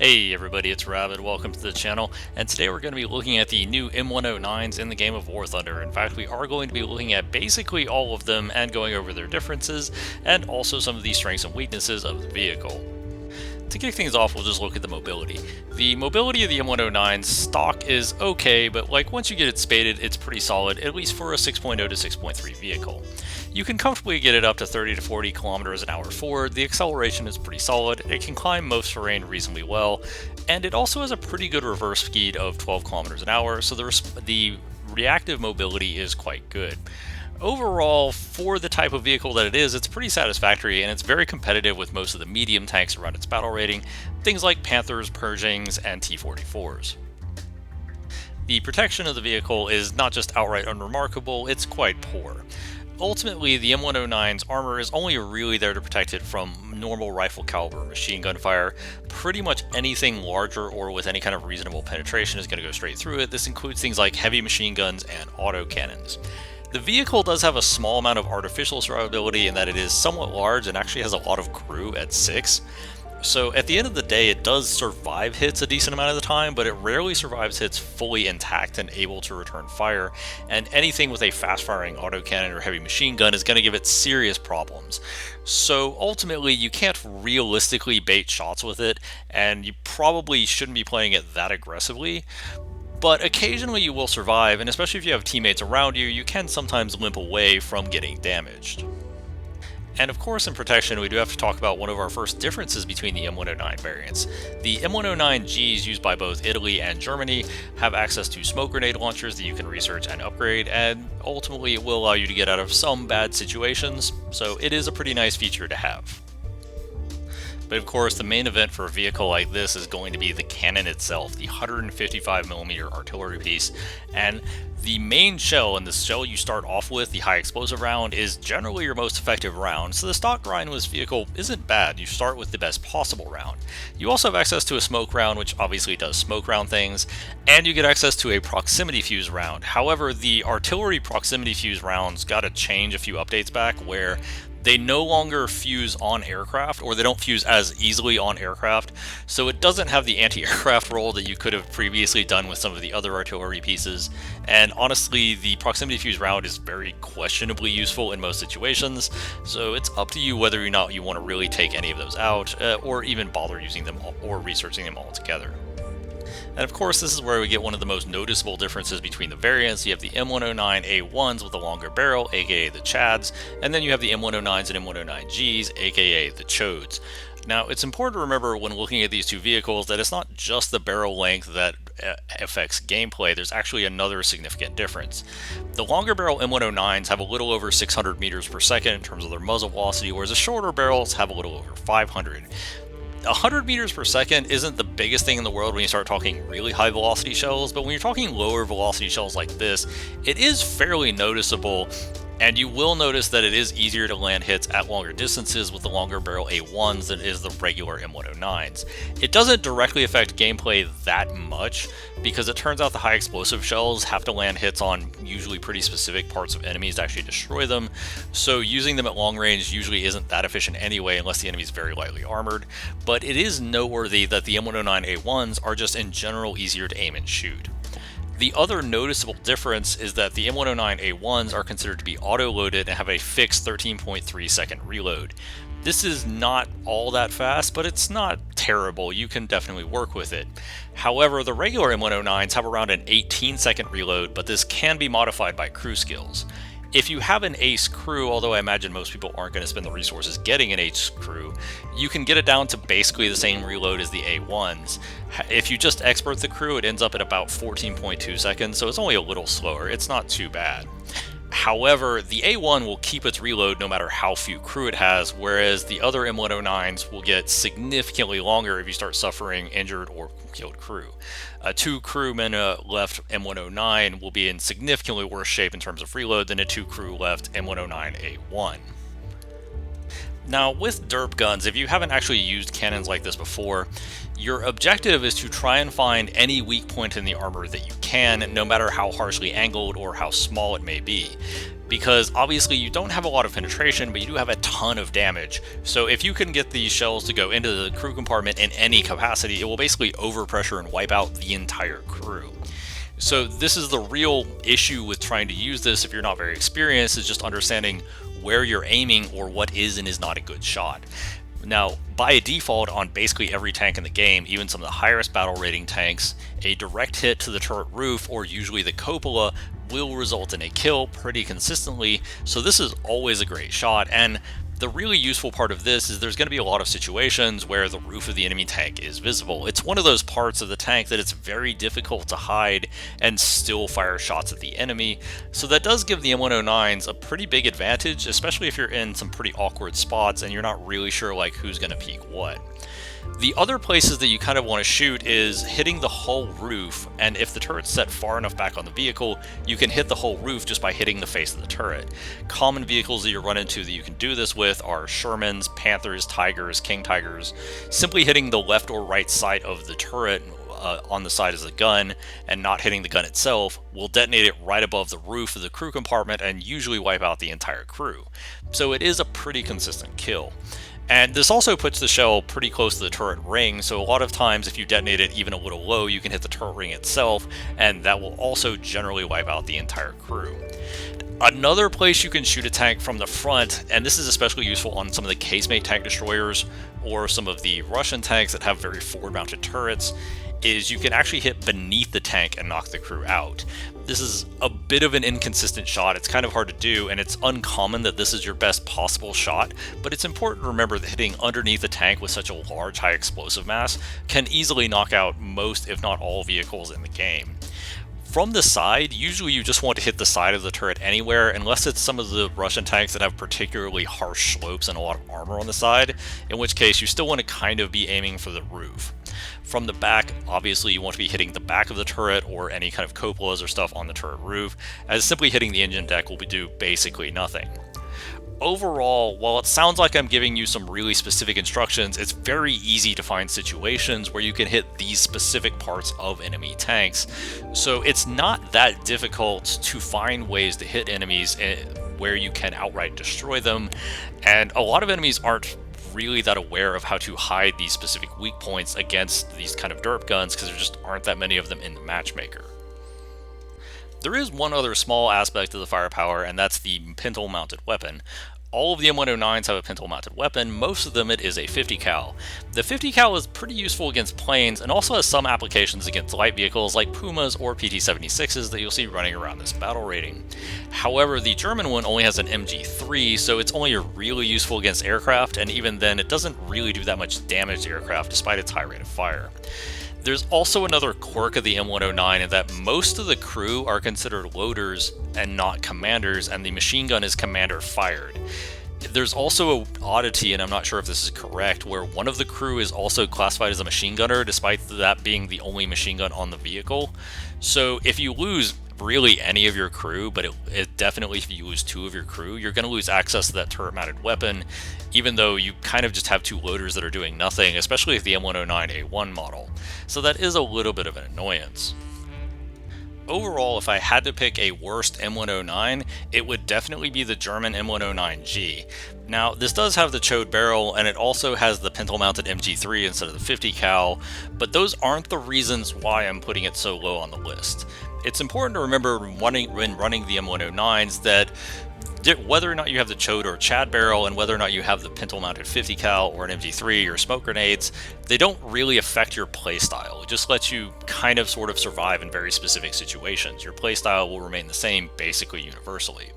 Hey everybody, it's Rabbit. Welcome to the channel. And today we're going to be looking at the new M109s in the game of War Thunder. In fact, we are going to be looking at basically all of them and going over their differences and also some of the strengths and weaknesses of the vehicle. To kick things off, we'll just look at the mobility. The mobility of the M109 stock is okay, but once you get it spaded, it's pretty solid, at least for a 6.0 to 6.3 vehicle. You can comfortably get it up to 30 to 40 kilometers an hour forward, the acceleration is pretty solid, it can climb most terrain reasonably well, and it also has a pretty good reverse speed of 12 kilometers an hour, so the reactive mobility is quite good. Overall, for the type of vehicle that it is, it's pretty satisfactory and it's very competitive with most of the medium tanks around its battle rating, things like Panthers, Pershings, and T-44s. The protection of the vehicle is not just outright unremarkable, it's quite poor. Ultimately, the M109's armor is only really there to protect it from normal rifle caliber machine gun fire. Pretty much anything larger or with any kind of reasonable penetration is going to go straight through it. This includes things like heavy machine guns and autocannons. The vehicle does have a small amount of artificial survivability in that it is somewhat large and actually has a lot of crew at 6. So at the end of the day, it does survive hits a decent amount of the time, but it rarely survives hits fully intact and able to return fire, and anything with a fast-firing autocannon or heavy machine gun is going to give it serious problems. So ultimately, you can't realistically bait shots with it, and you probably shouldn't be playing it that aggressively. But occasionally you will survive, and especially if you have teammates around you, you can sometimes limp away from getting damaged. And of course, in protection, we do have to talk about one of our first differences between the M109 variants. The M109Gs used by both Italy and Germany have access to smoke grenade launchers that you can research and upgrade, and ultimately it will allow you to get out of some bad situations, so it is a pretty nice feature to have. But of course, the main event for a vehicle like this is going to be the cannon itself, the 155mm artillery piece. And the main shell, and the shell you start off with, the high explosive round, is generally your most effective round, so the stock grind with this vehicle isn't bad. You start with the best possible round. You also have access to a smoke round, which obviously does smoke round things, and you get access to a proximity fuse round. However, the artillery proximity fuse rounds got to change a few updates back where they no longer fuse on aircraft, or they don't fuse as easily on aircraft, so it doesn't have the anti-aircraft role that you could have previously done with some of the other artillery pieces, and honestly, the proximity fuse round is very questionably useful in most situations, so it's up to you whether or not you want to really take any of those out, or even bother using them or researching them all together. And of course, this is where we get one of the most noticeable differences between the variants. You have the M109A1s with a longer barrel, aka the Chads, and then you have the M109s and M109Gs, aka the Chodes. Now, it's important to remember when looking at these two vehicles that it's not just the barrel length that affects gameplay. There's actually another significant difference. The longer barrel M109s have a little over 600 meters per second in terms of their muzzle velocity, whereas the shorter barrels have a little over 500. 100 meters per second isn't the biggest thing in the world when you start talking really high velocity shells, but when you're talking lower velocity shells like this, it is fairly noticeable, and you will notice that it is easier to land hits at longer distances with the longer barrel A1s than is the regular M109s. It doesn't directly affect gameplay that much, because it turns out the high explosive shells have to land hits on usually pretty specific parts of enemies to actually destroy them, so using them at long range usually isn't that efficient anyway unless the enemy is very lightly armored, but it is noteworthy that the M109A1s are just in general easier to aim and shoot. The other noticeable difference is that the M109A1s are considered to be auto-loaded and have a fixed 13.3 second reload. This is not all that fast, but it's not terrible. You can definitely work with it. However, the regular M109s have around an 18-second reload, but this can be modified by crew skills. If you have an ace crew, although I imagine most people aren't going to spend the resources getting an ace crew, you can get it down to basically the same reload as the A1s. If you just expert the crew, it ends up at about 14.2 seconds, so it's only a little slower. It's not too bad. However, the A1 will keep its reload no matter how few crew it has, whereas the other M109s will get significantly longer if you start suffering injured or killed crew. A 2 crewmen left M109 will be in significantly worse shape in terms of reload than a 2 crew left M109A1. Now, with derp guns, if you haven't actually used cannons like this before, your objective is to try and find any weak point in the armor that you can, no matter how harshly angled or how small it may be. because obviously you don't have a lot of penetration, but you do have a ton of damage. So if you can get these shells to go into the crew compartment in any capacity, it will basically overpressure and wipe out the entire crew. So this is the real issue with trying to use this if you're not very experienced, is just understanding where you're aiming or what is and is not a good shot. Now, by default, on basically every tank in the game, even some of the highest battle rating tanks, a direct hit to the turret roof, or usually the cupola, will result in a kill pretty consistently, so this is always a great shot. And the really useful part of this is there's going to be a lot of situations where the roof of the enemy tank is visible. It's one of those parts of the tank that it's very difficult to hide and still fire shots at the enemy, so that does give the M109s a pretty big advantage, especially if you're in some pretty awkward spots and you're not really sure like who's going to peek what. The other places that you kind of want to shoot is hitting the whole roof, and if the turret's set far enough back on the vehicle, you can hit the whole roof just by hitting the face of the turret. Common vehicles that you run into that you can do this with are Shermans, Panthers, Tigers, King Tigers. Simply hitting the left or right side of the turret on the side of the gun and not hitting the gun itself will detonate it right above the roof of the crew compartment and usually wipe out the entire crew. So it is a pretty consistent kill. And this also puts the shell pretty close to the turret ring, so a lot of times if you detonate it even a little low, you can hit the turret ring itself, and that will also generally wipe out the entire crew. Another place you can shoot a tank from the front, and this is especially useful on some of the casemate tank destroyers or some of the Russian tanks that have very forward-mounted turrets, is you can actually hit beneath the tank and knock the crew out. This is a bit of an inconsistent shot, it's kind of hard to do, and it's uncommon that this is your best possible shot, but it's important to remember that hitting underneath the tank with such a large high explosive mass can easily knock out most, if not all, vehicles in the game. From the side, usually you just want to hit the side of the turret anywhere, unless it's some of the Russian tanks that have particularly harsh slopes and a lot of armor on the side, in which case you still want to kind of be aiming for the roof. From the back, obviously you want to be hitting the back of the turret or any kind of cupolas or stuff on the turret roof, as simply hitting the engine deck will do basically nothing. Overall, while it sounds like I'm giving you some really specific instructions, it's very easy to find situations where you can hit these specific parts of enemy tanks. So it's not that difficult to find ways to hit enemies where you can outright destroy them, and a lot of enemies aren't really that aware of how to hide these specific weak points against these kind of derp guns because there just aren't that many of them in the matchmaker. There is one other small aspect of the firepower, and that's the pintle mounted weapon. All of the M109s have a pintle mounted weapon, most of them it is a 50 cal. The 50 cal is pretty useful against planes and also has some applications against light vehicles like Pumas or PT-76s that you'll see running around this battle rating. However, the German one only has an MG3, so it's only really useful against aircraft, and even then it doesn't really do that much damage to aircraft despite its high rate of fire. There's also another quirk of the M109 in that most of the crew are considered loaders and not commanders, and the machine gun is commander fired. There's also an oddity, and I'm not sure if this is correct, where one of the crew is also classified as a machine gunner despite that being the only machine gun on the vehicle. So if you lose really any of your crew, but it definitely if you lose two of your crew, you're going to lose access to that turret-mounted weapon, even though you kind of just have two loaders that are doing nothing, especially with the M109A1 model. So that is a little bit of an annoyance. Overall, if I had to pick a worst M109, it would definitely be the German M109G. Now, this does have the chode barrel, and it also has the pintle-mounted MG3 instead of the 50 cal, but those aren't the reasons why I'm putting it so low on the list. It's important to remember when running the M109s that whether or not you have the chode or chad barrel, and whether or not you have the pintle-mounted 50 cal or an MG3 or smoke grenades, they don't really affect your playstyle. It just lets you kind of sort of survive in very specific situations. Your playstyle will remain the same basically universally.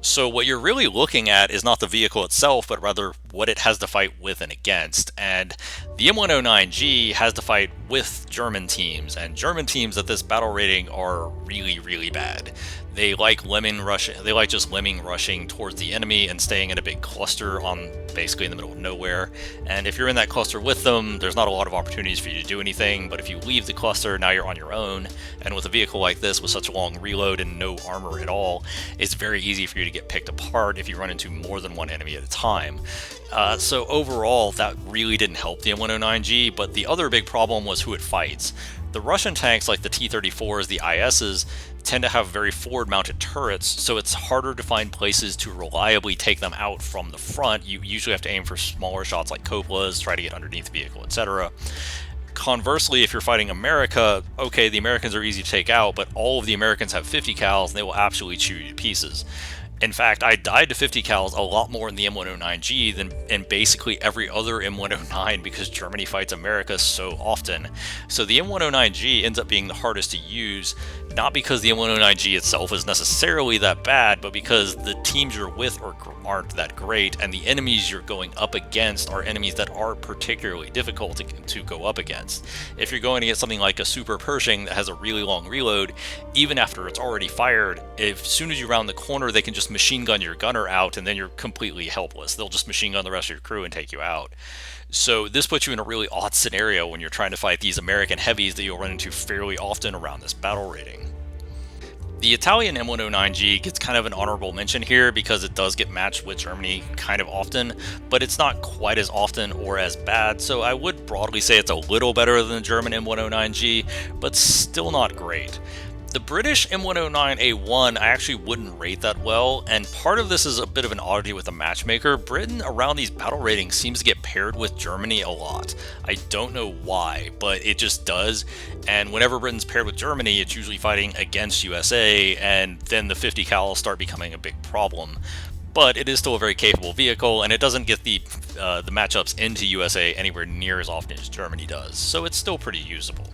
So what you're really looking at is not the vehicle itself, but rather what it has to fight with and against. And the M109G has to fight with German teams, and German teams at this battle rating are really, really bad. They like just lemming rushing towards the enemy and staying in a big cluster on basically in the middle of nowhere. And if you're in that cluster with them, there's not a lot of opportunities for you to do anything, but if you leave the cluster, now you're on your own. And with a vehicle like this with such a long reload and no armor at all, it's very easy for you to get picked apart if you run into more than one enemy at a time. So overall, that really didn't help the M109G, but the other big problem was who it fights. The Russian tanks like the T-34s, the ISs, tend to have very forward-mounted turrets, so it's harder to find places to reliably take them out from the front. You usually have to aim for smaller shots like Coppolas, try to get underneath the vehicle, etc. Conversely, if you're fighting America, okay, the Americans are easy to take out, but all of the Americans have 50 cals and they will absolutely chew you to pieces. In fact, I died to 50 cals a lot more in the M109G than in basically every other M109 because Germany fights America so often. So the M109G ends up being the hardest to use, not because the M109G itself is necessarily that bad, but because the teams you're with aren't that great, and the enemies you're going up against are enemies that are particularly difficult to go up against. If you're going to get something like a Super Pershing that has a really long reload, even after it's already fired, as soon as you round the corner, they can just machine gun your gunner out, and then you're completely helpless. They'll just machine gun the rest of your crew and take you out. So this puts you in a really odd scenario when you're trying to fight these American heavies that you'll run into fairly often around this battle rating. The Italian M109G gets kind of an honorable mention here because it does get matched with Germany kind of often, but it's not quite as often or as bad, so I would broadly say it's a little better than the German M109G, but still not great. The British M109A1 I actually wouldn't rate that well, and part of this is a bit of an oddity with the matchmaker. Britain around these battle ratings seems to get paired with Germany a lot. I don't know why, but it just does, and whenever Britain's paired with Germany, it's usually fighting against USA, and then the 50 cal start becoming a big problem. But it is still a very capable vehicle, and it doesn't get the matchups into USA anywhere near as often as Germany does, so it's still pretty usable.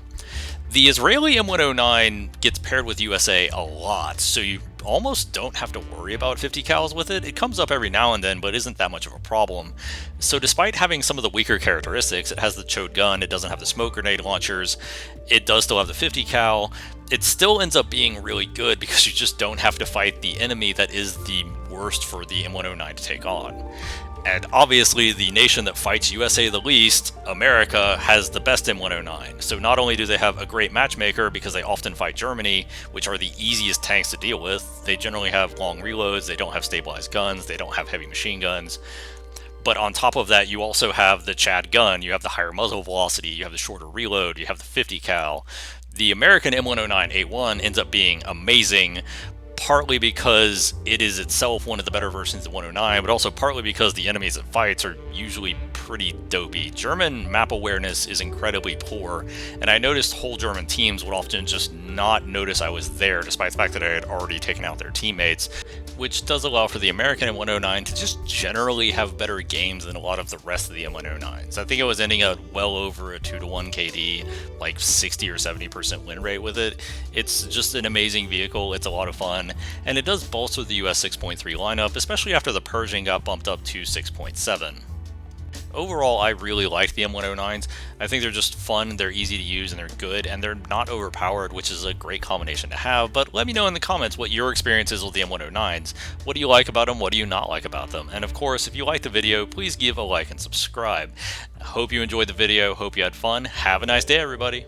The Israeli M109 gets paired with USA a lot, so you almost don't have to worry about 50 cals with it. It comes up every now and then, but isn't that much of a problem. So despite having some of the weaker characteristics, it has the chode gun, it doesn't have the smoke grenade launchers, it does still have the 50 cal, it still ends up being really good because you just don't have to fight the enemy that is the worst for the M109 to take on. And obviously, the nation that fights USA the least, America, has the best M109. So not only do they have a great matchmaker because they often fight Germany, which are the easiest tanks to deal with, they generally have long reloads, they don't have stabilized guns, they don't have heavy machine guns. But on top of that, you also have the Chad gun, you have the higher muzzle velocity, you have the shorter reload, you have the 50 cal. The American M109A1 ends up being amazing, partly because it is itself one of the better versions of 109, but also partly because the enemies it fights are usually pretty dopey. German map awareness is incredibly poor, and I noticed whole German teams would often just not notice I was there, despite the fact that I had already taken out their teammates, which does allow for the American M109 to just generally have better games than a lot of the rest of the M109s. I think it was ending at well over a 2-to-1 KD, like 60 or 70% win rate with it. It's just an amazing vehicle, it's a lot of fun, and it does bolster the US 6.3 lineup, especially after the Pershing got bumped up to 6.7. Overall, I really like the M109s. I think they're just fun, they're easy to use, and they're good, and they're not overpowered, which is a great combination to have. But let me know in the comments what your experience is with the M109s. What do you like about them? What do you not like about them? And of course, if you liked the video, please give a like and subscribe. I hope you enjoyed the video, hope you had fun. Have a nice day, everybody.